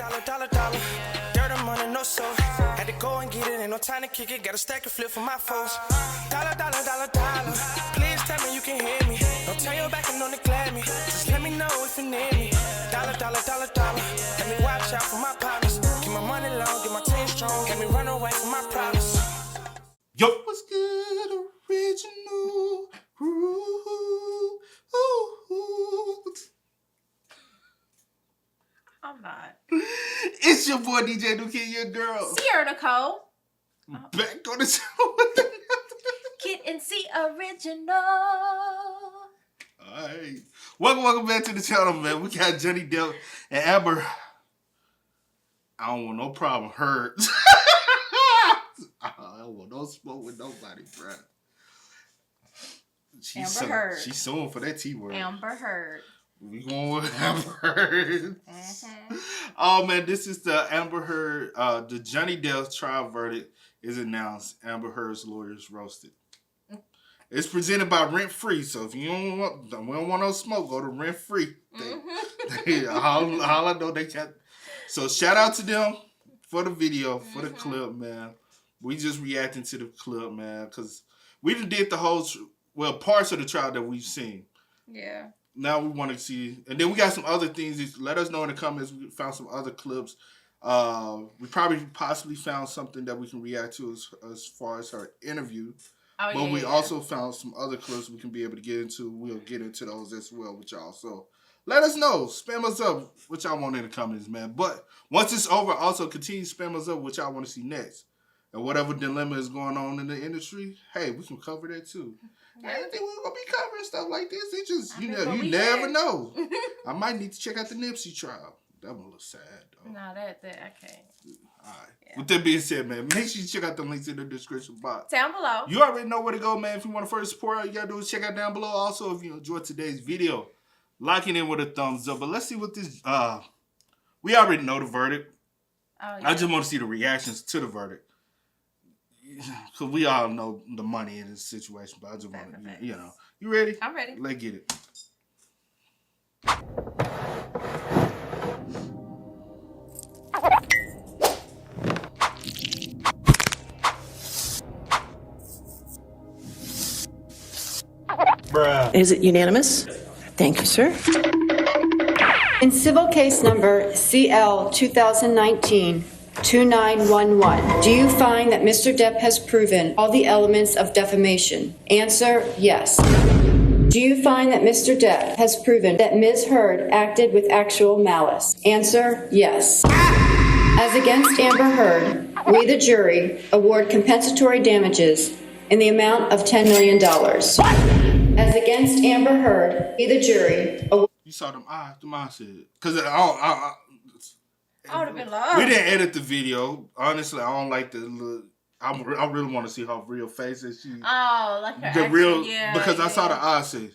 dollar. Dirt and money, no soul. Had to go and get it, ain't no time to kick it. Got a stack of flip for my foes. Dollar. Please tell me you can hear me. Don't turn your back and don't neglect me. Just let me know if you need me. Dollar. Let me watch out for my partners. Keep my money long, get my team strong. Let me run away from my problems. Yo, what's good, original? I'm not. It's your boy DJ Duke, your girl. Sierra Nicole. Back on the show with another. Kid and C original. Alright. Welcome back to the channel, man. We got Johnny Depp and Amber. I don't want no problem. Heard. I don't want no smoke with nobody, bro. Amber Heard. She's suing for that T-word. Amber Heard. We going with Amber Heard. Mm-hmm. Oh, man, this is the Amber Heard. The Johnny Depp trial verdict is announced. Amber Heard's lawyers roasted. It's presented by Rent Free, so if you don't want no smoke, go to Rent Free. All I know they got. So shout out to them for the video, for the clip, man. We just reacting to the clip, man, because we did the whole, parts of the trial that we've seen. Yeah. Now we want to see, and then we got some other things. Let us know in the comments. We found some other clips. We possibly found something that we can react to as far as her interview. Oh, but yeah, we also found some other clips we can be able to get into. We'll get into those as well with y'all. So let us know. Spam us up what y'all want in the comments, man. But once it's over, also continue to spam us up what y'all want to see next. And whatever dilemma is going on in the industry, hey, we can cover that too. I didn't think we were going to be covering stuff like this. It just, you never know. I might need to check out the Nipsey trial. That one looks sad, though. No, that I can't. All right. Yeah. With that being said, man, make sure you check out the links in the description box. Down below. You already know where to go, man. If you want to first support, all you got to do is check out down below. Also, if you enjoyed today's video, like it in with a thumbs up. But let's see what this, we already know the verdict. Oh, yeah. I just want to see the reactions to the verdict. Because we all know the money in this situation, but I just want to, you know. You ready? I'm ready. Let's get it. Bruh. Is it unanimous? Thank you, sir. In civil case number CL 2019-2911, do you find that Mr. Depp has proven all the elements of defamation? Answer, yes. Do you find that Mr. Depp has proven that Ms. Heard acted with actual malice? Answer, yes. As against Amber Heard, we, the jury, award compensatory damages in the amount of $10 million. As against Amber Heard, we, the jury, award... You saw them eyes said. Because I would have been lost. We didn't edit the video. Honestly, I don't like the look. I really want to see her real face. And she, like her the action, real, yeah, because I saw the eyes say.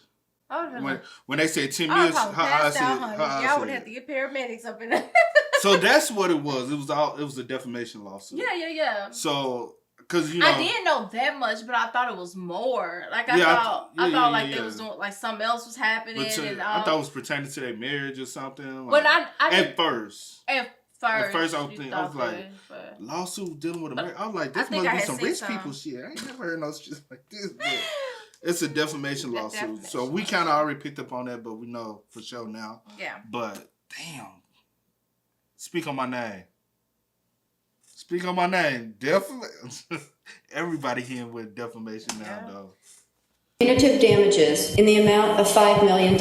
When they said 10 years, her eyes said. I would have to get paramedics up in there. So that's what it was. It was a defamation lawsuit. Yeah. So, because I didn't know that much, but I thought it was more. Like I thought there was like something else was happening. I thought it was pertaining to their marriage or something. But at first, I was like, lawsuit dealing with a marriage. I was like, this must be some rich people shit. I ain't never heard no shit like this. But it's a defamation lawsuit. So we kind of already picked up on that, but we know for sure now. Yeah. But damn, speak on my name. Speak on my name. Everybody here with defamation now, though. Punitive damages in the amount of $5 million.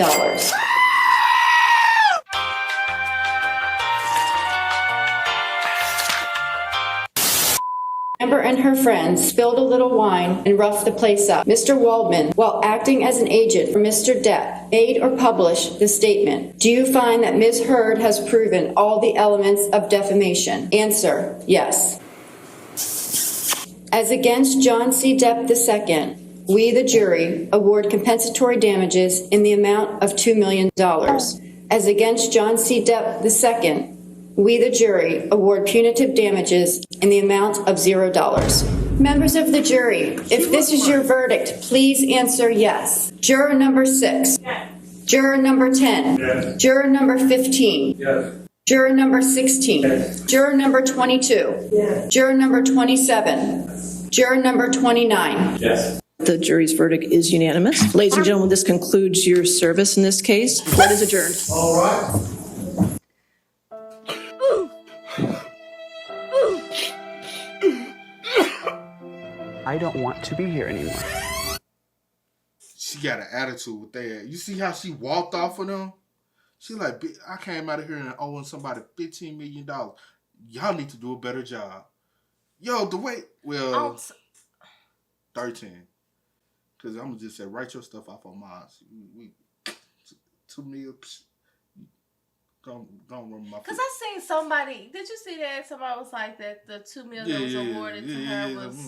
Amber and her friends spilled a little wine and roughed the place up. Mr. Waldman, while acting as an agent for Mr. Depp, made or published the statement. Do you find that Ms. Heard has proven all the elements of defamation? Answer, yes. As against John C. Depp II, we, the jury, award compensatory damages in the amount of $2 million. As against John C. Depp II, we, the jury, award punitive damages in the amount of $0. Members of the jury, if this is your verdict, please answer yes. Juror number 6. Yes. Juror number 10. Yes. Juror number 15. Yes. Juror number 16. Juror number 22. Juror number 27. Juror number 29. Yes. The jury's verdict is unanimous. Ladies and gentlemen, this concludes your service in this case. Court is adjourned. All right. I don't want to be here anymore. She got an attitude with that. You see how she walked off of them? She like, I came out of here and owing somebody $15 million. Y'all need to do a better job. Yo, the way, well, 13. Because I'm going to just say, write your stuff off on mine. We 2 million. Don't run my. Because I seen somebody. Did you see that? Somebody was like that the $2 million was awarded to her was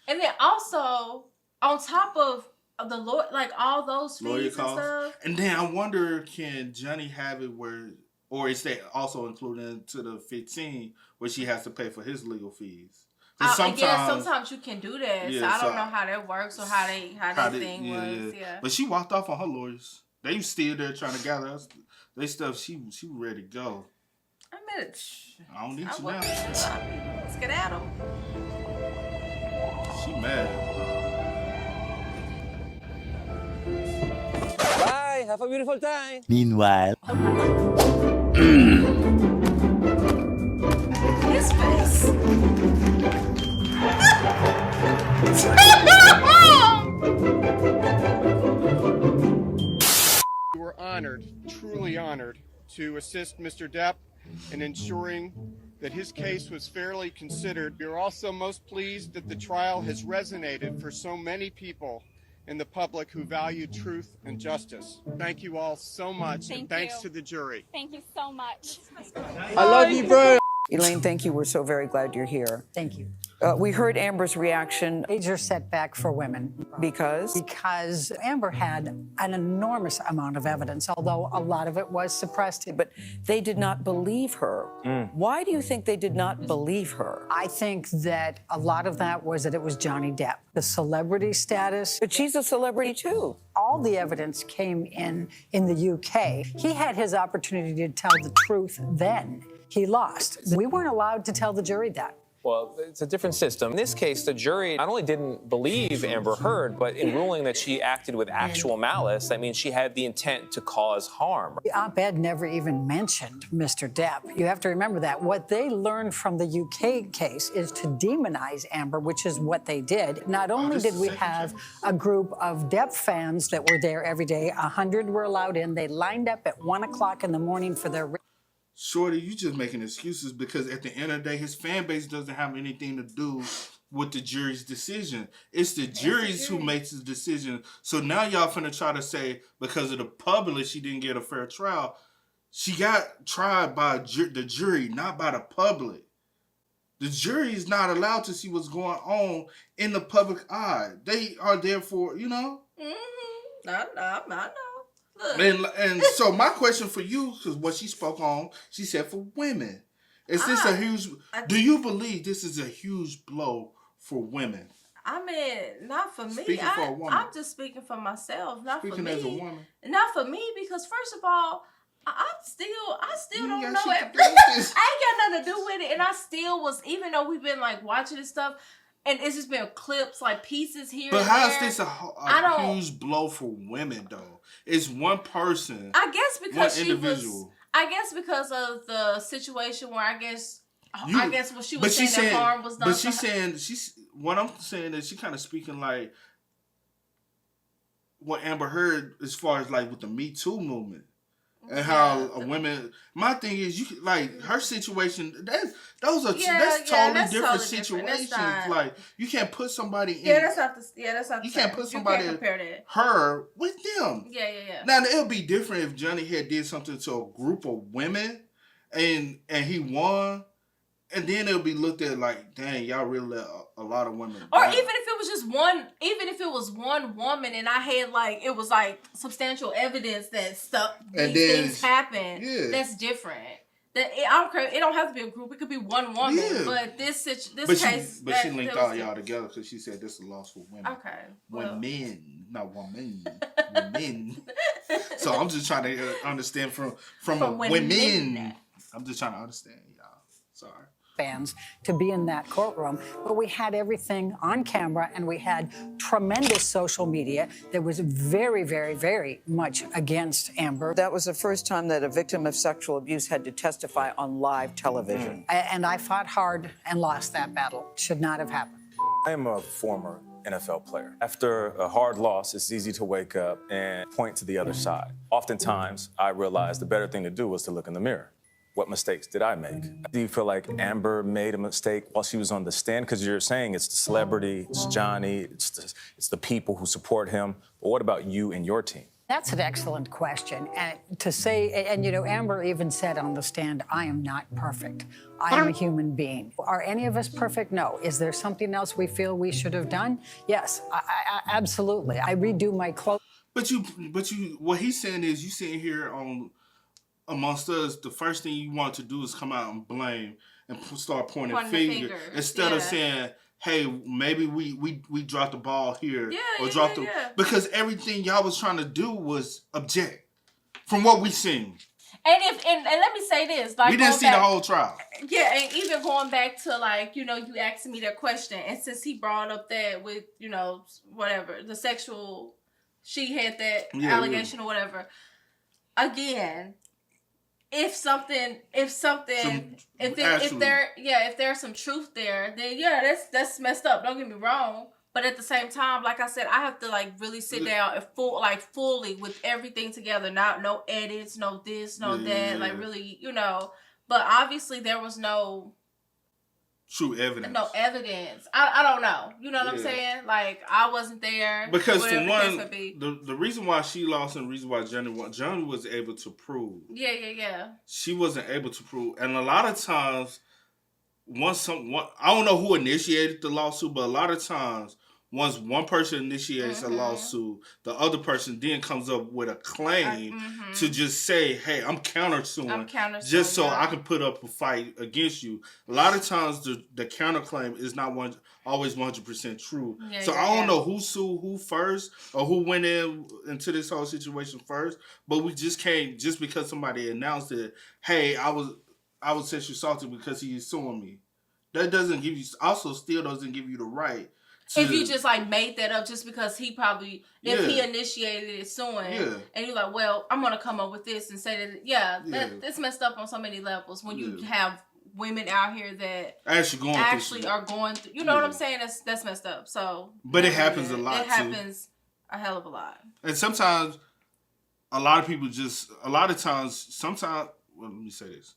and then also on top of the lawyer, like all those fees and stuff. And then I wonder, can Johnny have it where, or is that also included into the 15 where she has to pay for his legal fees? Sometimes you can do that. Yeah, so I don't know how that works or how that thing was. Yeah. But she walked off on her lawyers. They still there trying to gather us. They stuff. She ready to go. I mean, I don't need you now. Let's get at them. She mad. Bye. Have a beautiful time. Meanwhile. His face. We were honored, truly honored, to assist Mr. Depp in ensuring that his case was fairly considered. We are also most pleased that the trial has resonated for so many people in the public who value truth and justice. Thank you all so much, and thanks to the jury. Thank you so much. I love you, bro. Elaine, thank you. We're so very glad you're here. Thank you. We heard Amber's reaction. Major setback for women. Because? Because Amber had an enormous amount of evidence, although a lot of it was suppressed. But they did not believe her. Why do you think they did not believe her? I think that a lot of that was that it was Johnny Depp. The celebrity status. But she's a celebrity too. All the evidence came in the UK. He had his opportunity to tell the truth then. He lost. We weren't allowed to tell the jury that. Well, it's a different system. In this case, the jury not only didn't believe Amber Heard, but in ruling that she acted with actual malice, that means she had the intent to cause harm. The op-ed never even mentioned Mr. Depp. You have to remember that. What they learned from the UK case is to demonize Amber, which is what they did. Not only did we have a group of Depp fans that were there every day, 100 were allowed in. They lined up at 1 o'clock in the morning for their... Shorty, you just making excuses because at the end of the day, his fan base doesn't have anything to do with the jury's decision. It's the jury's who makes the decision. So now y'all finna try to say because of the public, she didn't get a fair trial. She got tried by the jury, not by the public. The jury is not allowed to see what's going on in the public eye. They are there for, you know? Mm-hmm. I know. And so my question for you, because what she spoke on, she said for women. Is this a huge... do you believe this is a huge blow for women? I mean, not for me. Speaking for a woman. I'm just speaking for myself, not for me. Speaking as a woman. Not for me, because first of all, I still don't know it. I ain't got nothing to do with it. And I still was, even though we've been like watching this stuff, and it's just been clips, like pieces here. But how is this a huge blow for women, though? It's one person. I guess because one individual. I guess because of the situation where I guess what she was saying that harm was done. But she's saying what I'm saying is she kind of speaking like what Amber Heard as far as like with the Me Too movement. And how women, my thing is, you like her situation. That's totally different situations. Like you can't put somebody in. That's not the you can't put somebody her with them. Yeah. Now it'll be different if Johnny had did something to a group of women, and he won, and then it'll be looked at like, dang, y'all really let a lot of women. Or even if it was just one, even if it was one woman, and I had like it was like substantial evidence that these things happen. Yeah. That's different. I don't care. It don't have to be a group. It could be one woman. Yeah. But this case, she linked all y'all together because she said this is a loss for women. Okay. Women, not women. Women. So I'm just trying to understand from women. I'm just trying to understand, y'all. Sorry. Fans to be in that courtroom, but we had everything on camera and we had tremendous social media that was very, very, very much against Amber. That was the first time that a victim of sexual abuse had to testify on live television. And I fought hard and lost that battle. Should not have happened. I am a former NFL player. After a hard loss, it's easy to wake up and point to the other side. Oftentimes, I realized the better thing to do was to look in the mirror. What mistakes did I make? Do you feel like Amber made a mistake while she was on the stand? Because you're saying it's the celebrity, it's Johnny, it's the people who support him. But what about you and your team? That's an excellent question. And to say, and you know, Amber even said on the stand, I am not perfect. I am a human being. Are any of us perfect? No. Is there something else we feel we should have done? Yes, absolutely. I redo my clothes. But what he's saying is you sitting here amongst us, the first thing you want to do is come out and blame and start pointing fingers instead of saying, hey, maybe we dropped the ball here because everything y'all was trying to do was object from what we seen. And let me say this, like we didn't see the whole trial. Yeah, and even going back to like, you know, you asking me that question, and since he brought up that with, you know, whatever, the sexual, she had that allegation or whatever. Again, if there's some truth there, then that's messed up. Don't get me wrong. But at the same time, like I said, I have to like really sit down and fully with everything together. Not no edits, no this, no that. Like really, you know. But obviously there was no true evidence. No evidence. I don't know. You know what I'm saying? Like I wasn't there. Because for one, the reason why she lost and the reason why Johnny was able to prove. Yeah. She wasn't able to prove. And a lot of times, I don't know who initiated the lawsuit, but a lot of times, once one person initiates a lawsuit, the other person then comes up with a claim to just say, hey, I'm countersuing just so I can put up a fight against you. A lot of times the counterclaim is not always 100% true. I don't know who sued who first or who went into this whole situation first, but we just can't, just because somebody announced it, hey, I was sexually assaulted because he is suing me. That still doesn't give you the right. If you just like made that up just because he probably, if he initiated it suing, and you're like, well, I'm going to come up with this and say that, that's messed up on so many levels when you have women out here that actually are going through, you know what I'm saying? That's messed up. So, but it happens a lot. It happens a hell of a lot. And sometimes, well, let me say this.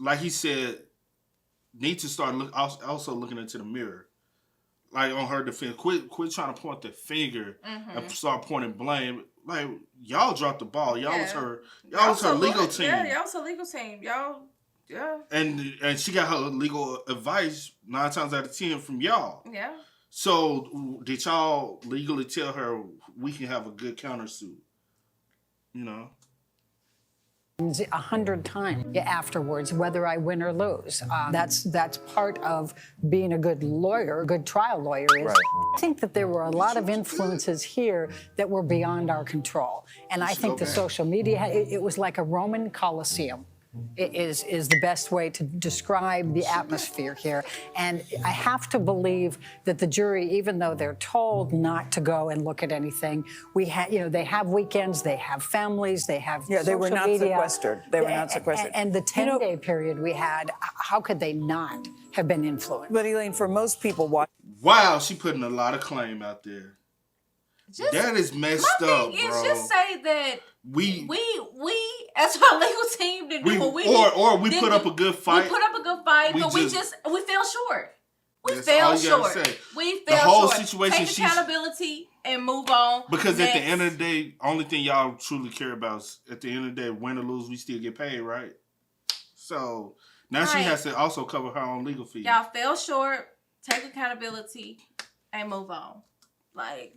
Like he said, need to start also looking into the mirror. Like on her defense, quit trying to point the finger and start pointing blame. Like y'all dropped the ball. Y'all was her legal team. Yeah, y'all was her legal team. And she got her legal advice 9 times out of 10 from y'all. Yeah. So did y'all legally tell her we can have a good countersuit? You know. 100 times afterwards, whether I win or lose. That's part of being a good lawyer, a good trial lawyer. I think that there were a lot of influences here that were beyond our control. And I think the social media, it was like a Roman Colosseum. It is the best way to describe the atmosphere here. And I have to believe that the jury, even though they're told not to go and look at anything, they have weekends, they have families, they have social they were not media. Sequestered. They were not sequestered. And the 10-day period we had, how could they not have been influenced? But Elaine, for most people, wow, she putting a lot of claim out there. That is messed up, bro. Just say that we as our legal team did do what we or we put up a good fight. We put up a good fight, but we fell short. We fell short. The whole situation. Take accountability and move on. Because at the end of the day, only thing y'all truly care about is at the end of the day, win or lose, we still get paid, right? So now she has to also cover her own legal fees. Y'all fell short. Take accountability and move on. Like,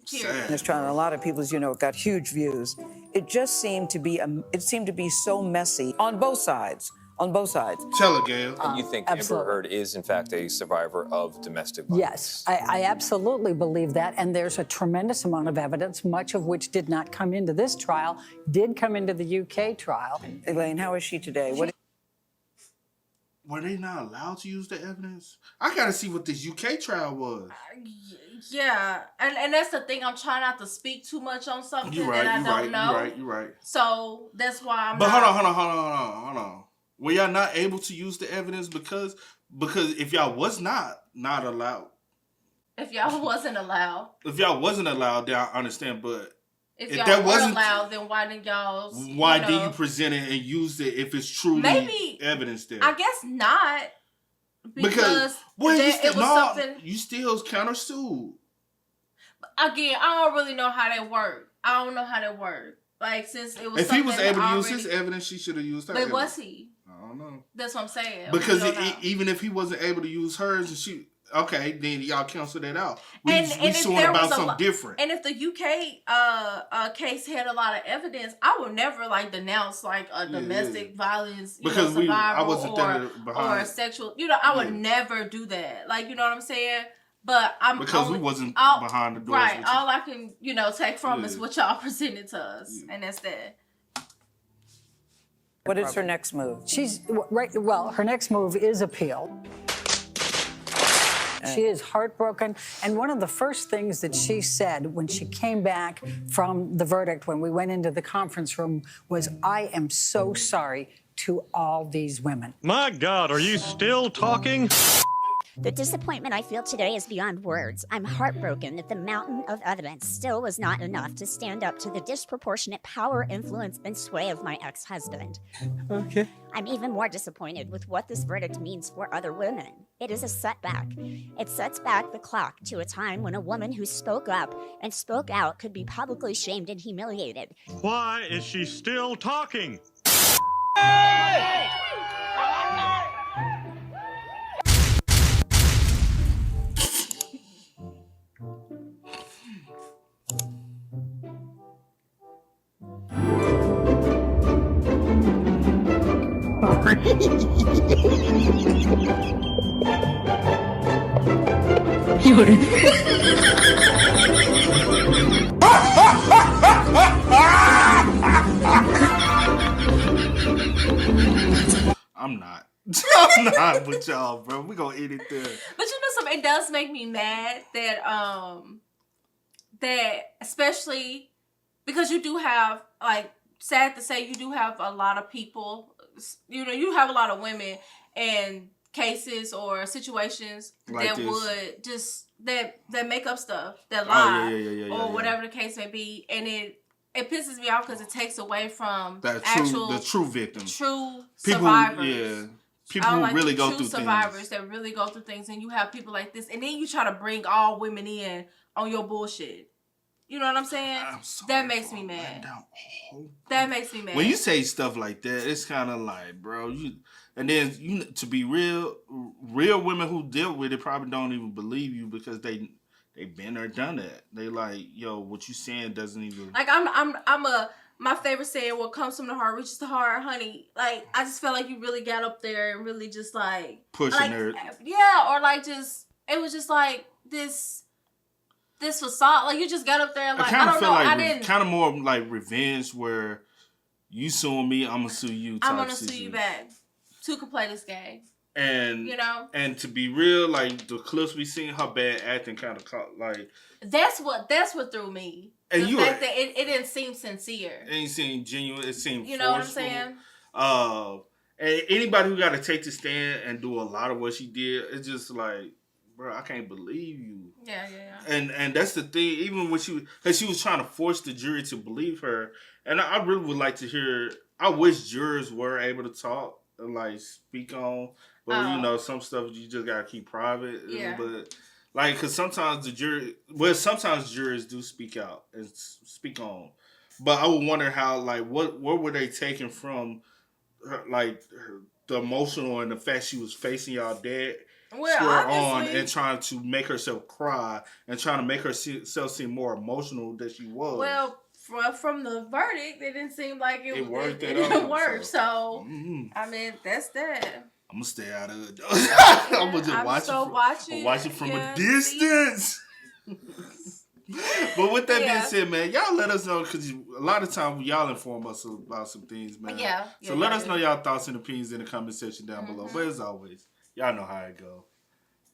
this trial, a lot of people, got huge views. It just seemed to be so messy on both sides. Tell her, Gail. And you think Amber Heard is, in fact, a survivor of domestic violence? Yes, I absolutely believe that. And there's a tremendous amount of evidence, much of which did not come into this trial, did come into the UK trial. Elaine, how is she today? were they not allowed to use the evidence? I gotta see what this UK trial was. Yeah, and that's the thing. I'm trying not to speak too much on something Right, that I don't know. You're right. So that's why I'm. But hold on. Were y'all not able to use the evidence because if y'all was not allowed. If y'all wasn't allowed. If y'all wasn't allowed, then I understand. But if y'all that wasn't allowed, then why didn't y'all? Why did you present it and use it if it's truly evidence there? I guess not. Because it was something you still countersued. Again, I don't really know how that worked. I don't know how that worked. Like since it was. If he was able to use his evidence, she should have used her. But was he? I don't know. That's what I'm saying. Because even if he wasn't able to use hers, and she then y'all cancel that out. We suing about something different. And if the UK case had a lot of evidence, I would never denounce a domestic violence survivor I wasn't or a sexual. I would never do that. You know what I'm saying? But we wasn't behind the doors. Right. All I can take from is what y'all presented to us, and that's that. What is her next move? She's right. Well, her next move is appeal. She is heartbroken. And one of the first things that she said when she came back from the verdict, when we went into the conference room, was, "I am so sorry to all these women." My God, are you still talking? The disappointment I feel today is beyond words. I'm heartbroken that the mountain of evidence still was not enough to stand up to the disproportionate power, influence, and sway of my ex-husband. Okay. I'm even more disappointed with what this verdict means for other women. It is a setback. It sets back the clock to a time when a woman who spoke up and spoke out could be publicly shamed and humiliated. Why is she still talking? I'm not with y'all, bro. We gonna end it there. But something, it does make me mad that especially because you do have sad to say, you do have a lot of people. You have a lot of women in cases or situations that would just that make up stuff, that lie, or whatever the case may be, and it pisses me off because it takes away from the true victims, true survivors. Yeah, people who really go through survivors things. That really go through things, and you have people like this, and then you try to bring all women in on your bullshit. You know what I'm saying? That makes me mad. That makes me mad. When you say stuff like that, it's kind of like, bro, to be real women who deal with it probably don't even believe you because they've been there, done that. They like, yo, what you saying doesn't even. My favorite saying, what comes from the heart reaches the heart, honey. I just felt like you really got up there and really just pushing her. Yeah, or it was just this facade, you just got up there and I don't know, I didn't. Kind of more like revenge, where you suing me, I'm gonna sue you. I'm gonna sue you back. Two can play this game. And and to be real, the clips we seen, her bad acting kind of that's what threw me. And the fact that it didn't seem sincere. It didn't seem genuine. It seemed forceful. You know what I'm saying? And anybody who got to take the stand and do a lot of what she did, it's just bro, I can't believe you. Yeah. And that's the thing. Even when she was trying to force the jury to believe her, and I really would like to hear. I wish jurors were able to talk and speak on, but some stuff you just gotta keep private. Yeah. But because sometimes sometimes jurors do speak out and speak on. But I would wonder how what were they taking from her, the emotional and the fact she was facing y'all dead. On and trying to make herself cry and trying to make herself seem more emotional than she was. Well, from the verdict, it didn't seem like it didn't work. So I mean, that's that. I'm gonna stay out of it though. I'm gonna just watch it from a distance. But with that being said, man, y'all let us know, because a lot of times y'all inform us about some things, man. So let us know y'all thoughts and opinions in the comment section down below. But as always, y'all know how it go.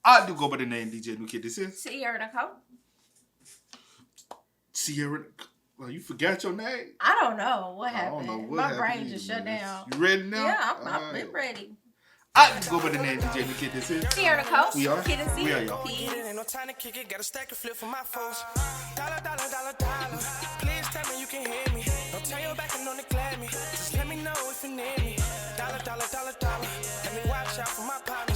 I do go by the name DJ New Kid. This is Sierra Nicole. Sierra. Well, you forgot your name? I don't know what happened. I don't know what My happened brain just shut down. You ready now? Yeah, I'm ready. I do go by the name DJ New Kid. This is Sierra Nicole. We are. Kid and C. We are y'all. Ain't no time to kick it, got a stack of flip for my folks. Dollar, dollar, dollar, dollar. Please tell me you can hear me. Don't turn your back and don't neglect me. Just let me know if you need me. Dollar, dollar, dollar, dollar. Let me watch out for my partners.